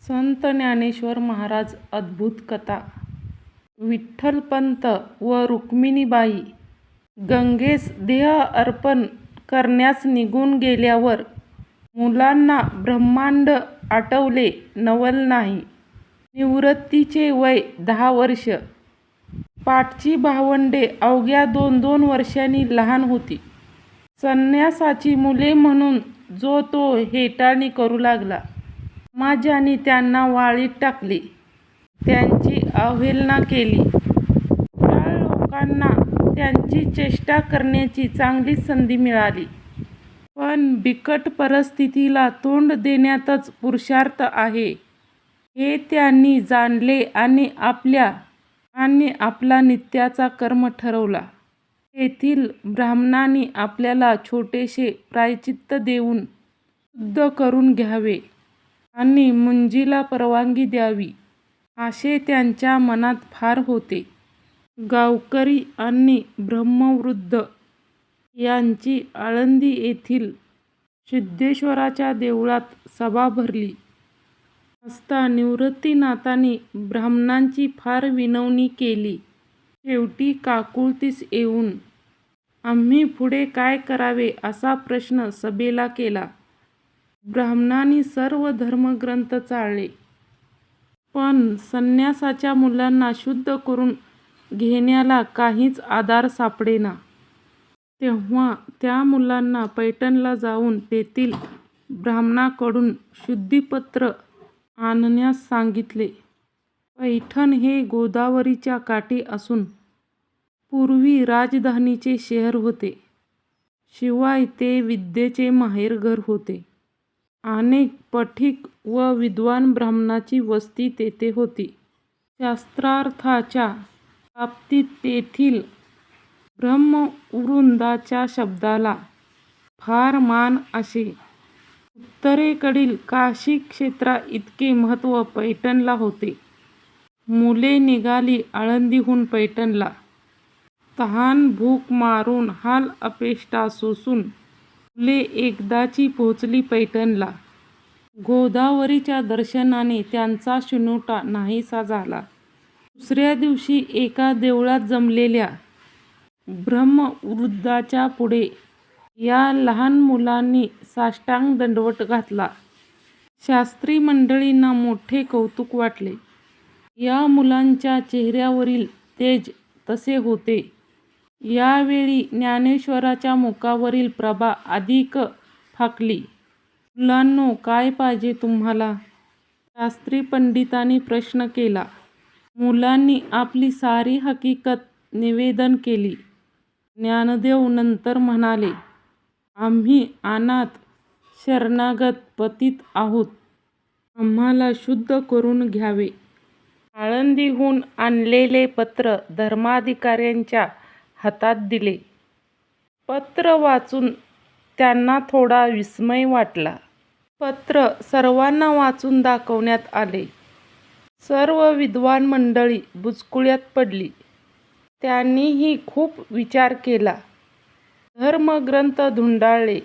संत ज्ञानेश्वर महाराज अद्भुत कथा. विठ्ठलपंत व रुक्मिणीबाई गंगेस देह अर्पण करण्यास निघून गेल्यावर मुलांना ब्रह्मांड आठवले नवल नाही. निवृत्तीचे वय 10 वर्ष. पाठची भावंडे अवघ्या 2-2 वर्षांनी लहान होती. संन्यासाची मुले म्हणून जो तो हेटाळणी करू लागला. समाजाने त्यांना वाळीत टाकले. त्यांची अवहेलना केली. टाळ लोकांना त्यांची चेष्टा करण्याची चांगली संधी मिळाली. पण बिकट परिस्थितीला तोंड देण्यातच पुरुषार्थ आहे हे त्यांनी जाणले आणि आपला नित्याचा कर्म ठरवला. तेथील ब्राह्मणांनी आपल्याला छोटेसे प्रायश्चित्त देऊन शुद्ध करून घ्यावे आणि मुंजीला परवानगी द्यावी असे त्यांच्या मनात फार होते. गावकरी आणि ब्रह्मवृद्ध यांची आळंदी येथील सिद्धेश्वराच्या देवळात सभा भरली असता निवृत्तीनाथांनी ब्राह्मणांची फार विनवणी केली. शेवटी काकुळतीस येऊन आम्ही पुढे काय करावे असा प्रश्न सभेला केला. ब्राह्मणांनी सर्व धर्मग्रंथ चाळले, पण संन्यासाच्या मुलांना शुद्ध करून घेण्याला काहीच आधार सापडेना. तेव्हा त्या मुलांना पैठणला जाऊन तेथील ब्राह्मणाकडून शुद्धीपत्र आणण्यास सांगितले. पैठण हे गोदावरीच्या काठी असून पूर्वी राजधानीचे शहर होते. शिवाय ते विद्येचे माहेरघर होते. अनेक पथिक व विद्वान ब्राह्मणांची वस्ती तेथे होती. शास्त्रार्थाच्या बाबतीत तेथील ब्रह्मवृंदाच्या शब्दाला फार मान असे. उत्तरेकडील काशी क्षेत्राइतके महत्त्व पैठणला होते. मुले निघाली आळंदीहून पैठणला. तहान भूक मारून हाल अपेष्टा सोसून मुले एकदाची पोचली पैठणला. गोदावरीच्या दर्शनाने त्यांचा शिणोटा नाहीसा झाला. दुसऱ्या दिवशी एका देवळात जमलेल्या ब्रह्मवृंदाच्या पुढे या लहान मुलांनी साष्टांग दंडवत घातला. शास्त्री मंडळींना मोठे कौतुक वाटले. या मुलांच्या चेहऱ्यावरील तेज तसे होते. यावेळी ज्ञानेश्वराच्या मुखावरील प्रभा अधिक फाकली. मुलांनो, काय पाहिजे तुम्हाला? शास्त्री पंडितांनी प्रश्न केला. मुलांनी आपली सारी हकीकत निवेदन केली. ज्ञानदेव नंतर म्हणाले, आम्ही अनाथ शरणागत पतित आहोत. आम्हाला शुद्ध करून घ्यावे. आळंदीहून आणलेले पत्र धर्माधिकाऱ्यांच्या हातात दिले. पत्र वाचून त्यांना थोडा विस्मय वाटला. पत्र सर्वांना वाचून दाखवण्यात आले. सर्व विद्वान मंडळी बुचकुळ्यात पडली. त्यांनीही खूप विचार केला. धर्मग्रंथ धुंडाळले,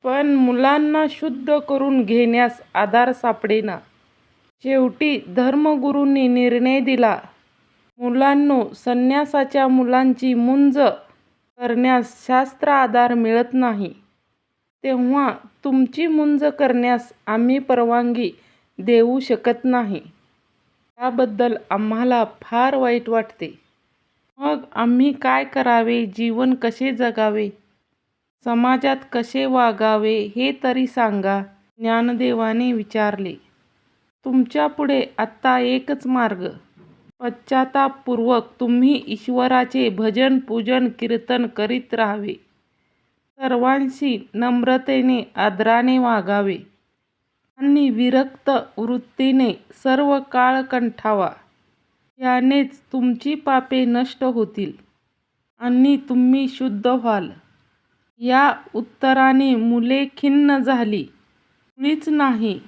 पण मुलांना शुद्ध करून घेण्यास आधार सापडेना. शेवटी धर्मगुरूंनी निर्णय दिला. मुलांनो, संन्यासाच्या मुलांची मुंज करण्यास शास्त्र आधार मिळत नाही. तेव्हा तुमची मुंज करण्यास आम्ही परवानगी देऊ शकत नाही. त्याबद्दल आम्हाला फार वाईट वाटते. मग आम्ही काय करावे? जीवन कसे जगावे? समाजात कसे वागावे हे तरी सांगा, ज्ञानदेवाने विचारले. तुमच्यापुढे आत्ता एकच मार्ग. पश्चातापपूर्वक तुम्ही ईश्वराचे भजन पूजन कीर्तन करीत राहावे. सर्वांशी नम्रतेने आदराने वागावे आणि विरक्त वृत्तीने सर्व काळ कंठावा. यानेच तुमची पापे नष्ट होतील आणि तुम्ही शुद्ध व्हाल. या उत्तराने मुले खिन्न झाली. मुळीच नाही.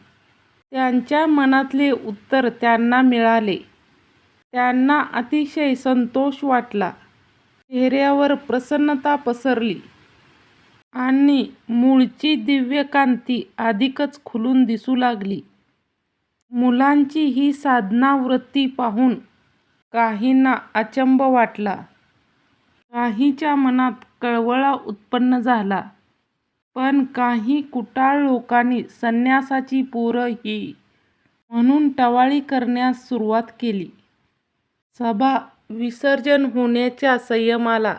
त्यांच्या मनातले उत्तर त्यांना मिळाले. त्यांना अतिशय संतोष वाटला. चेहऱ्यावर प्रसन्नता पसरली आणि मूळची दिव्यकांती अधिकच खुलून दिसू लागली. मुलांची ही साधनावृत्ती पाहून काहींना अचंब वाटला. काहींच्या मनात कळवळा उत्पन्न झाला. पण काही कुटाळ लोकांनी संन्यासाची पोरं ही म्हणून टवाळी करण्यास सुरुवात केली. सभा विसर्जन होण्याच्या संयमाला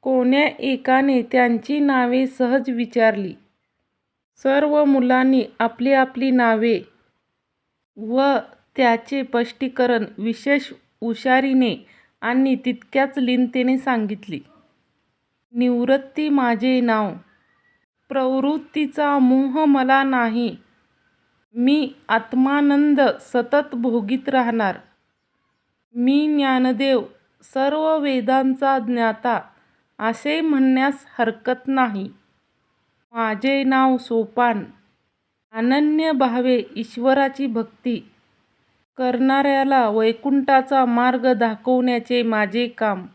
कोण्या एकाने त्यांची नावे सहज विचारली. सर्व मुलांनी आपली आपली नावे व त्याचे स्पष्टीकरण विशेष हुशारीने आणि तितक्याच लीनतेने सांगितली. निवृत्ती माझे नाव. प्रवृत्तीचा मोह मला नाही. मी आत्मानंद सतत भोगीत राहणार. मी ज्ञानदेव, सर्व वेदांचा ज्ञाता असे म्हणण्यास हरकत नाही. माझे नाव सोपान. अनन्य भावे ईश्वराची भक्ती करणाऱ्याला वैकुंठाचा मार्ग दाखवण्याचे माझे काम.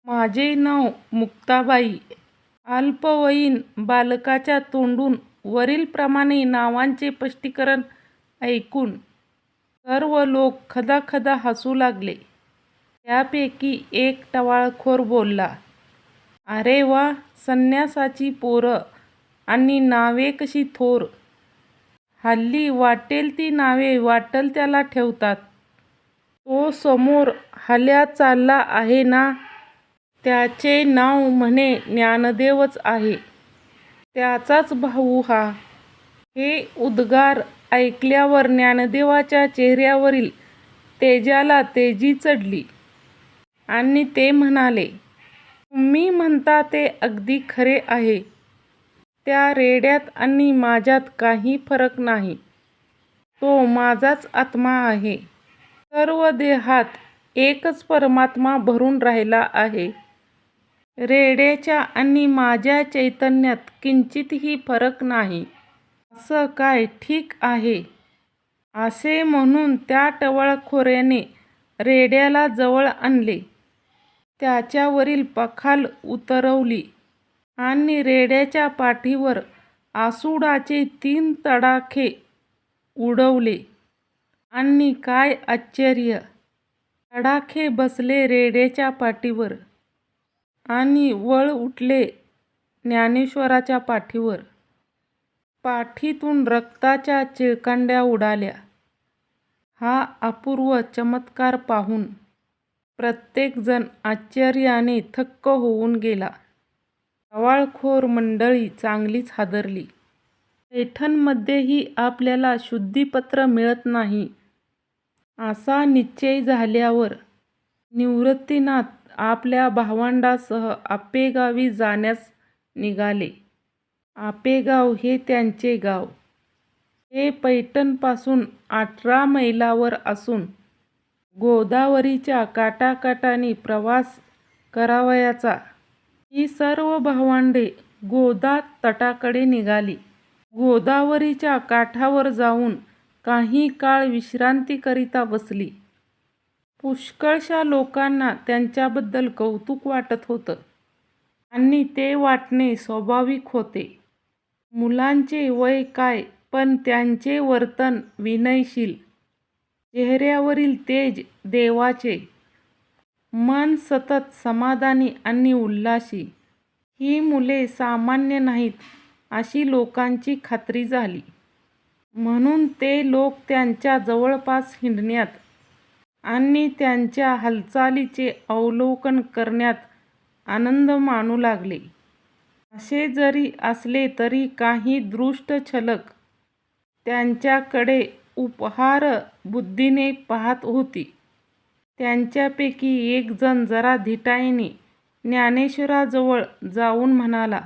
माझे नाव मुक्ताबाई. अल्पवयीन बालकाच्या तोंडून वरीलप्रमाणे नावांचे स्पष्टीकरण ऐकून सर्व लोक खदाखदा हसू लागले. त्यापैकी एक टवाळखोर बोलला, अरे वा, संन्यासाची पोरं आणि नावे कशी थोर. हल्ली वाटेल ती नावे वाटेल त्याला ठेवतात. तो समोर हल्या चालला आहे ना, त्याचे नाव म्हणे ज्ञानदेवच आहे. त्याचाच भाऊ हा. हे उद्गार ऐकल्यावर ज्ञानदेवाच्या चेहऱ्यावरील तेजाला तेजी चढली आणि ते म्हणाले, तुम्ही म्हणता ते अगदी खरे आहे. त्या रेड्यात आणि माझ्यात काही फरक नाही. तो माझाच आत्मा आहे. सर्व देहात एकच परमात्मा भरून राहिला आहे. रेड्याच्या आणि माझ्या चैतन्यात किंचितही फरक नाही. असं काय? ठीक आहे. असे म्हणून त्या टवाळखोराने रेड्याला जवळ आणले. त्याच्यावरील पखाल उतरवली आणि रेड्याच्या पाठीवर आसूडाचे 3 तडाखे उडवले. आणि काय आश्चर्य! तडाखे बसले रेड्याच्या पाठीवर आणि वळ उठले ज्ञानेश्वराच्या पाठीवर. पाठीतून रक्ताच्या चिळकांड्या उडाल्या. हा अपूर्व चमत्कार पाहून प्रत्येकजण आश्चर्याने थक्क होऊन गेला. टवाळखोर मंडळी चांगलीच हादरली. पैठणमध्येही आपल्याला शुद्धीपत्र मिळत नाही असा निश्चय झाल्यावर निवृत्तीनाथ आपल्या भावंडांसह आपेगावी जाण्यास निघाले. आपेगाव हे त्यांचे गाव. हे पैठणपासून 18 मैलावर असून गोदावरीच्या काठाकाठाने प्रवास करावयाचा. ही सर्व भावंडे गोदा तटाकडे निघाली. गोदावरीच्या काठावर जाऊन काही काळ विश्रांतीकरिता बसली. पुष्कळशा लोकांना त्यांच्याबद्दल कौतुक वाटत होतं आणि ते वाटणे स्वाभाविक होते. मुलांचे वय काय, पण त्यांचे वर्तन विनयशील. चेहऱ्यावरील तेज देवाचे. मन सतत समाधानी आणि उल्हासी. ही मुले सामान्य नाहीत अशी लोकांची खात्री झाली. म्हणून ते लोक त्यांच्या जवळपास हिंडण्यात आणि त्यांच्या हालचालीचे अवलोकन करण्यात आनंद मानू लागले. असे जरी असले तरी काही दृष्ट छलक त्यांच्याकडे उपहार बुद्धीने पाहत होती. त्यांच्यापैकी एक जण जरा धिटाईने ज्ञानेश्वराजवळ जाऊन म्हणाला,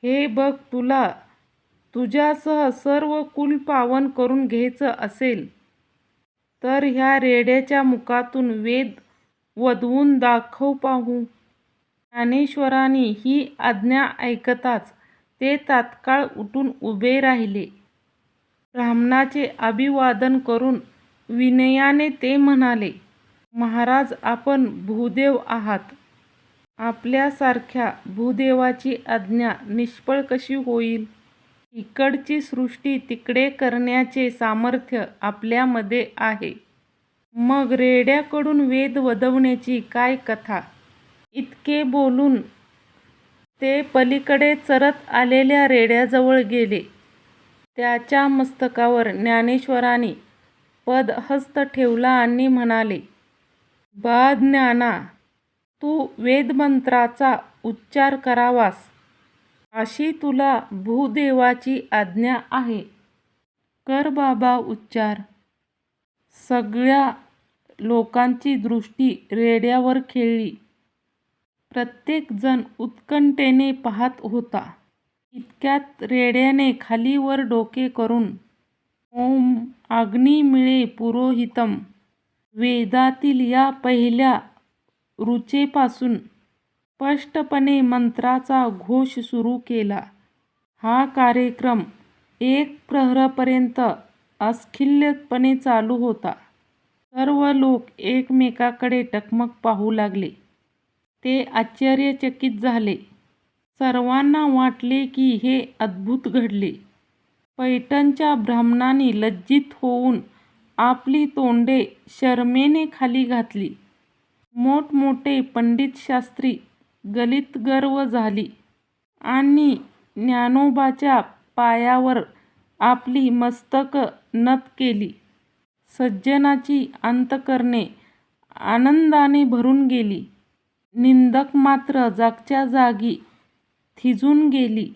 हे बघ, तुला तुझ्यासह सर्व कुल पावन करून घ्यायचं असेल तर ह्या रेड्याच्या मुखातून वेद वदवून दाखव पाहू. ज्ञानेश्वरांनी ही आज्ञा ऐकताच ते तात्काळ उठून उभे राहिले. ब्राह्मणाचे अभिवादन करून विनयाने ते म्हणाले, महाराज, आपण भूदेव आहात. आपल्यासारख्या भूदेवाची आज्ञा निष्फळ कशी होईल. इकडची सृष्टी तिकडे करण्याचे सामर्थ्य आपल्यामध्ये आहे. मग रेड्याकडून वेद वदवण्याची काय कथा? इतके बोलून ते पलीकडे चरत आलेल्या रेड्याजवळ गेले. त्याच्या मस्तकावर ज्ञानेश्वरांनी पदहस्त ठेवला आणि म्हणाले, बा ज्ञाना, तू वेदमंत्राचा उच्चार करावास अशी तुला भूदेवाची आज्ञा आहे. कर बाबा उच्चार. सगळ्या लोकांची दृष्टी रेड्यावर खेळली. प्रत्येक जण उत्कंठेने पाहत होता. इतक्यात रेड्याने खालीवर डोके करून ओम अग्निमिळे पुरोहितम वेदातील या पहिल्या ऋचेपासून स्पष्टपणे मंत्राचा घोष सुरू केला. हा कार्यक्रम 1 प्रहरपर्यंत अस्खलितपणे चालू होता. सर्व लोक एकमेकाकडे टकमक पाहू लागले. ते आश्चर्यचकित झाले. सर्वांना वाटले की हे अद्भुत घडले. पैठणच्या ब्राह्मणांनी लज्जित होऊन आपली तोंडे शरमेने खाली घातली. मोठमोठे पंडितशास्त्री गलितगर्व झाली आणि ज्ञानोबाच्या पायावर आपली मस्तक नत केली. सज्जनाची अंतःकरणे आनंदाने भरून गेली. निंदक मात्र जागच्या जागी थिजून गेली.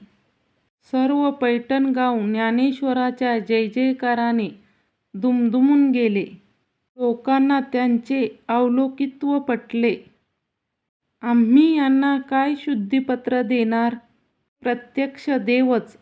सर्व पैठण गाव ज्ञानेश्वराच्या जयजयकाराने दुमदुमून गेले. लोकांना त्यांचे अवलोकित्व पटले. आम्ही यांना काय शुद्धीपत्र देणार? प्रत्यक्ष देवच